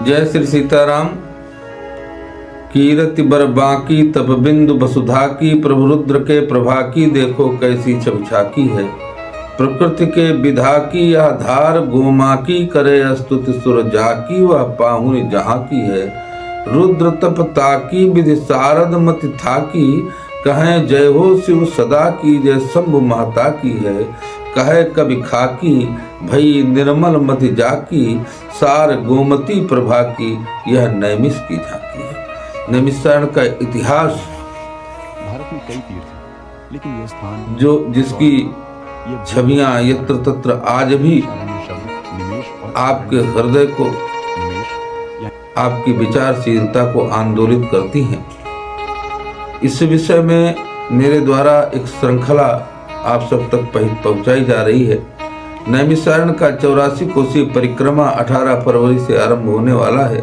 जय श्री सीताराम। कीरति बर बाकी तब बिंदु वसुधा की, प्रभु रुद्र के प्रभा की, देखो कैसी छविछाकी है। प्रकृति के विधा की यह धार, गोमा की करे स्तुति सुर जाकी, वह पाहुन जहाँ की है। रुद्र तप ताकी विधि शारद मति थाकी, कहें जय हो शिव सदा की, जय शंभु महता की है। कहे कवि खाकी भई निर्मल मति जाकी, सार गोमती प्रभा की यह नैमिष की झांकी है। नैमिषारण्य का इतिहास भारत में कई तीर्थ हैं, लेकिन यह स्थान जो जिसकी छवियां यत्र तत्र आज भी आपके हृदय को, आपकी विचारशीलता को आंदोलित करती हैं। इस विषय में मेरे द्वारा एक श्रृंखला आप सब तक पहुंचाई जा रही है। नैमिषारण्य का 84 कोसीय परिक्रमा 18 फरवरी से आरंभ होने वाला है।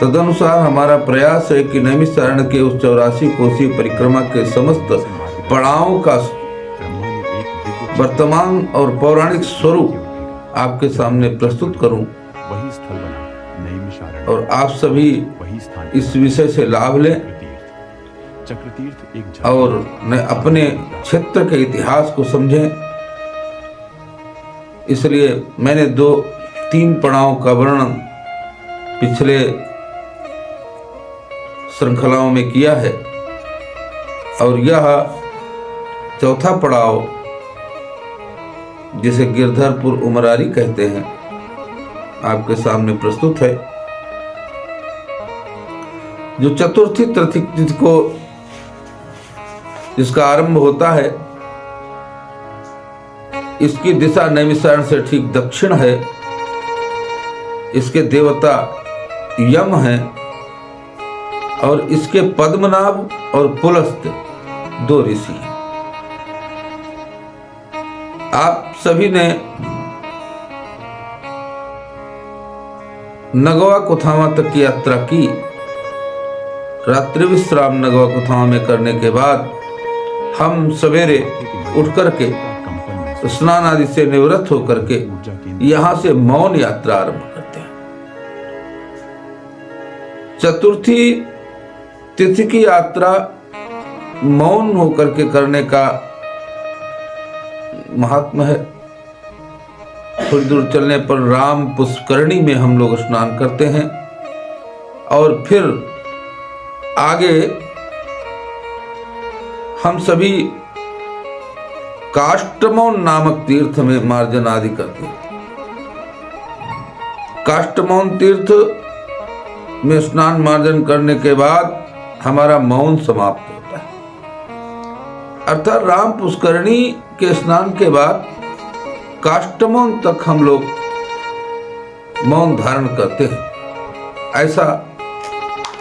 तदनुसार हमारा प्रयास है कि नैमिषारण्य के उस 84 कोसीय परिक्रमा के समस्त पड़ावों का वर्तमान और पौराणिक स्वरूप आपके सामने प्रस्तुत करूं और आप सभी इस विषय से लाभ लें और अपने क्षेत्र के इतिहास को समझें। इसलिए मैंने 2-3 पड़ावों का वर्णन पिछले श्रृंखलाओं में किया है और यह चौथा पड़ाव, जिसे गिरधरपुर उमरारी कहते हैं, आपके सामने प्रस्तुत है। जो चतुर्थी तिथि को जिसका आरंभ होता है, इसकी दिशा नैमिषारण्य से ठीक दक्षिण है। इसके देवता यम हैं और इसके पद्मनाभ और पुलस्त्य 2 ऋषि हैं। आप सभी ने नगवा कुथामा तक की यात्रा की। रात्रि विश्राम नगवा कुथामा में करने के बाद हम सवेरे उठ करके स्नान आदि से निवृत्त होकर के यहाँ से मौन यात्रा आरंभ करते हैं। चतुर्थी तिथि की यात्रा मौन होकर के करने का महात्मा है। थोड़ी दूर चलने पर राम पुष्करणी में हम लोग स्नान करते हैं और फिर आगे हम सभी काष्टमौन नामक तीर्थ में मार्जन आदि करते हैं। काष्टमौन तीर्थ में स्नान मार्जन करने के बाद हमारा मौन समाप्त होता है। अर्थात राम पुष्करणी के स्नान के बाद काष्टमौन तक हम लोग मौन धारण करते हैं। ऐसा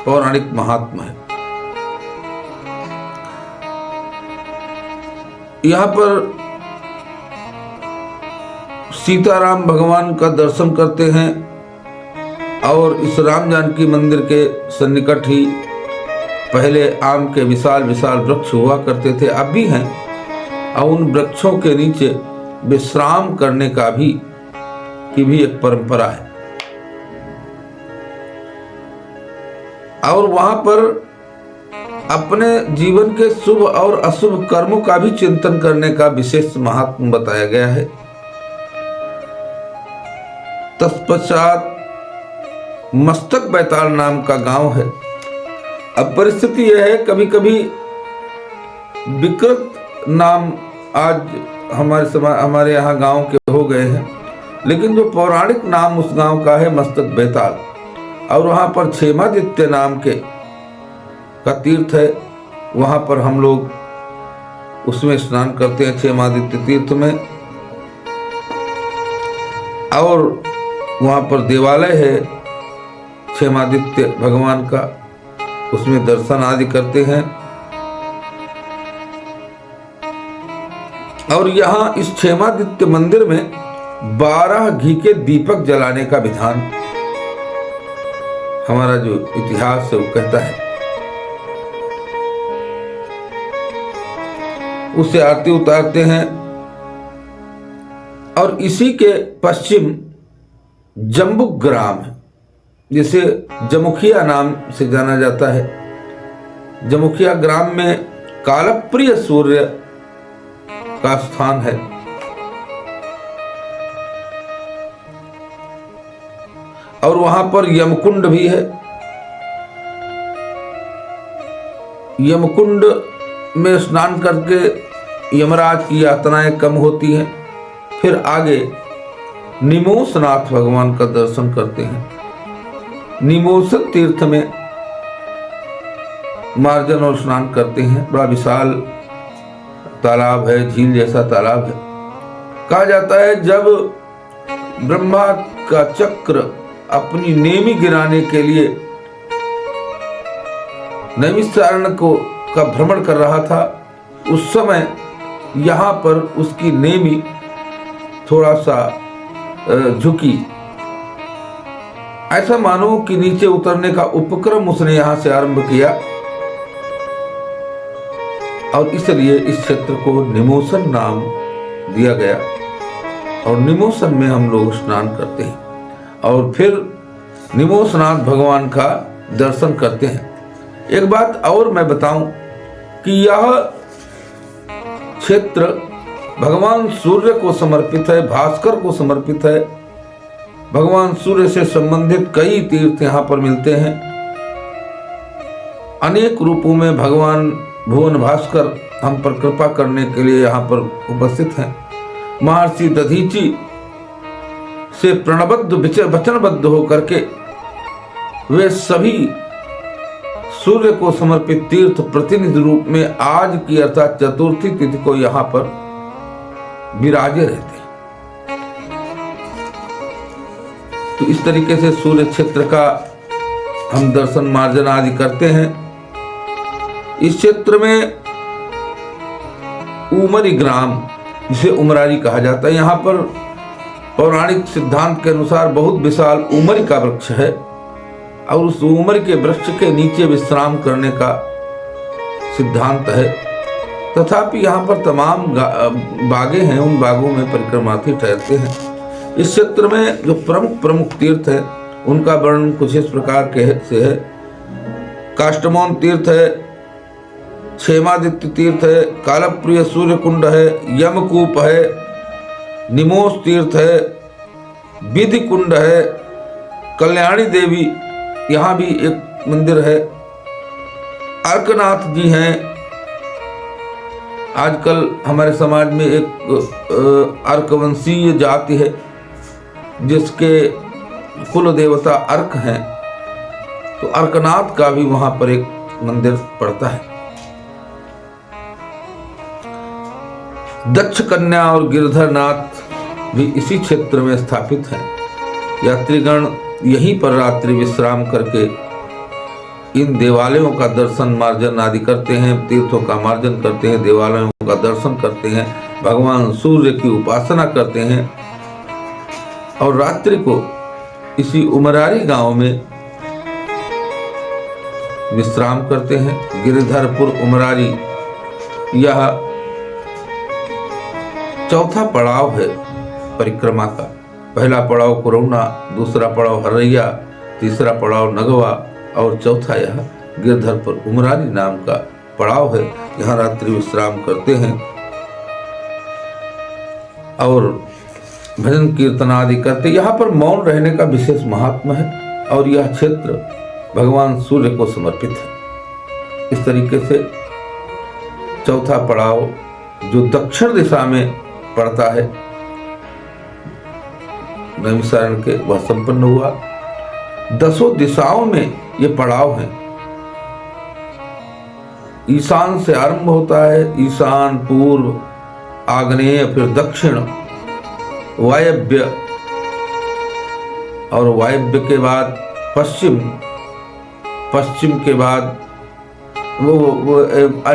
पौराणिक महात्मा है। यहाँ पर सीताराम भगवान का दर्शन करते हैं और इस राम जानकी मंदिर के सन्निकट ही पहले आम के विशाल विशाल वृक्ष हुआ करते थे, अब भी हैं, और उन वृक्षों के नीचे विश्राम करने का भी एक परंपरा है। और वहां पर अपने जीवन के शुभ और अशुभ कर्मों का भी चिंतन करने का विशेष महात्म बताया गया है। तत्पश्चात मस्तक बैताल नाम का गांव है। अब परिस्थिति यह है, कभी कभी विकृत नाम आज हमारे यहाँ गांव के हो गए हैं, लेकिन जो पौराणिक नाम उस गांव का है मस्तक बैताल, और वहां पर क्षेमादित्य नाम का तीर्थ है। वहां पर हम लोग उसमें स्नान करते हैं, क्षेमादित्य तीर्थ में, और वहां पर देवालय है क्षेमादित्य भगवान का, उसमें दर्शन आदि करते हैं। और यहाँ इस क्षेमादित्य मंदिर में 12 घी के दीपक जलाने का विधान हमारा जो इतिहास है वो कहता है। उससे आरती उतारते हैं और इसी के पश्चिम जम्बुक ग्राम है। जिसे जमुखिया नाम से जाना जाता है। जमुखिया ग्राम में कालप्रिय सूर्य का स्थान है। और वहां पर यमकुंड भी है। यमकुंड में स्नान करके यमराज की यातनाएं कम होती हैं। फिर आगे निमोसनाथ भगवान का दर्शन करते हैं। निमोस तीर्थ में मार्जन और स्नान करते हैं। बड़ा विशाल तालाब है, झील जैसा तालाब है। कहा जाता है जब ब्रह्मा का चक्र अपनी नेमी गिराने के लिए नैमिषारण्य का भ्रमण कर रहा था, उस समय यहाँ पर उसकी नेमी थोड़ा सा झुकी। ऐसा मानो कि नीचे उतरने का उपक्रम उसने यहाँ से आरंभ किया और इसलिए इस क्षेत्र को निमोसन नाम दिया गया। और निमोसन में हम लोग स्नान करते हैं और फिर निमोसनाथ भगवान का दर्शन करते हैं। एक बात और मैं बताऊं कि यह क्षेत्र भगवान सूर्य को समर्पित है, भास्कर को समर्पित है। भगवान सूर्य से संबंधित कई तीर्थ यहाँ पर मिलते हैं। अनेक रूपों में भगवान भुवन भास्कर हम पर कृपा करने के लिए यहाँ पर उपस्थित हैं। महर्षि दधीची से प्रणबद्ध वचनबद्ध होकर के वे सभी सूर्य को समर्पित तीर्थ प्रतिनिधि रूप में आज की अर्थात चतुर्थी तिथि को यहाँ पर विराजे रहते हैं। तो इस तरीके से सूर्य क्षेत्र का हम दर्शन मार्जन आदि करते हैं। इस क्षेत्र में उमरी ग्राम, जिसे उमरारी कहा जाता है, यहाँ पर पौराणिक सिद्धांत के अनुसार बहुत विशाल उमरी का वृक्ष है और उस उमर के वृक्ष के नीचे विश्राम करने का सिद्धांत है। तथापि यहाँ पर तमाम बागें हैं, उन बागों में परिक्रमार्थी ठहरते हैं। इस क्षेत्र में जो प्रमुख तीर्थ है उनका वर्णन कुछ इस प्रकार के से है। काष्टमोन तीर्थ है, क्षेमादित्य तीर्थ है, कालप्रिय सूर्य कुंड है, यमकूप है, निमोस तीर्थ है, विधि कुंड है, कल्याणी देवी यहाँ भी एक मंदिर है, अर्कनाथ जी हैं। आजकल हमारे समाज में एक अर्कवंशीय जाति है जिसके कुल देवता अर्क हैं, तो अर्कनाथ का भी वहां पर एक मंदिर पड़ता है। दक्ष कन्या और गिरधरनाथ भी इसी क्षेत्र में स्थापित हैं। यात्रीगण यहीं पर रात्रि विश्राम करके इन देवालयों का दर्शन मार्जन आदि करते हैं, तीर्थों का मार्जन करते हैं, देवालयों का दर्शन करते हैं, भगवान सूर्य की उपासना करते हैं और रात्रि को इसी उमरारी गांव में विश्राम करते हैं। गिरिधरपुर उमरारी यह चौथा पड़ाव है परिक्रमा का। पहला पड़ाव कुरौना, दूसरा पड़ाव हरैया, तीसरा पड़ाव नगवा और चौथा यह गिरधरपुर उमरारी नाम का पड़ाव है। यहाँ रात्रि विश्राम करते हैं और भजन कीर्तन आदि करते। यहाँ पर मौन रहने का विशेष महात्मा है और यह क्षेत्र भगवान सूर्य को समर्पित है। इस तरीके से चौथा पड़ाव जो दक्षिण दिशा में पड़ता है नैमिषारण्य के, वह संपन्न हुआ। 10 दिशाओं में ये पड़ाव हैं। ईशान से आरंभ होता है, ईशान, पूर्व, आग्नेय, फिर दक्षिण, वायव्य और वायव्य के बाद पश्चिम, पश्चिम के बाद वो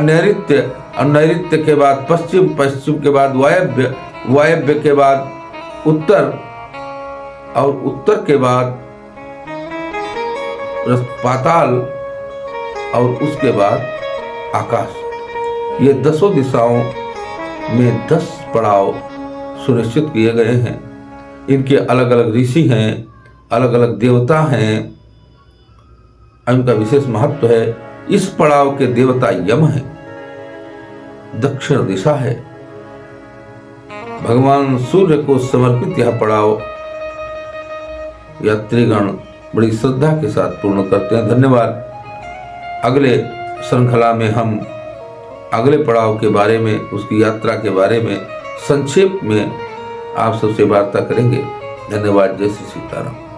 नैऋत्य, नैऋत्य के बाद पश्चिम, पश्चिम के बाद वायव्य, वायव्य के बाद उत्तर और उत्तर के बाद पाताल और उसके बाद आकाश। ये 10 दिशाओं में 10 पड़ाव सुनिश्चित किए गए हैं। इनके अलग अलग ऋषि हैं, अलग अलग देवता हैं, इनका विशेष महत्व है। इस पड़ाव के देवता यम है, दक्षिण दिशा है। भगवान सूर्य को समर्पित यह पड़ाव यात्रीगण बड़ी श्रद्धा के साथ पूर्ण करते हैं। धन्यवाद। अगले श्रृंखला में हम अगले पड़ाव के बारे में, उसकी यात्रा के बारे में संक्षेप में आप सबसे वार्ता करेंगे। धन्यवाद। जय श्री सीताराम।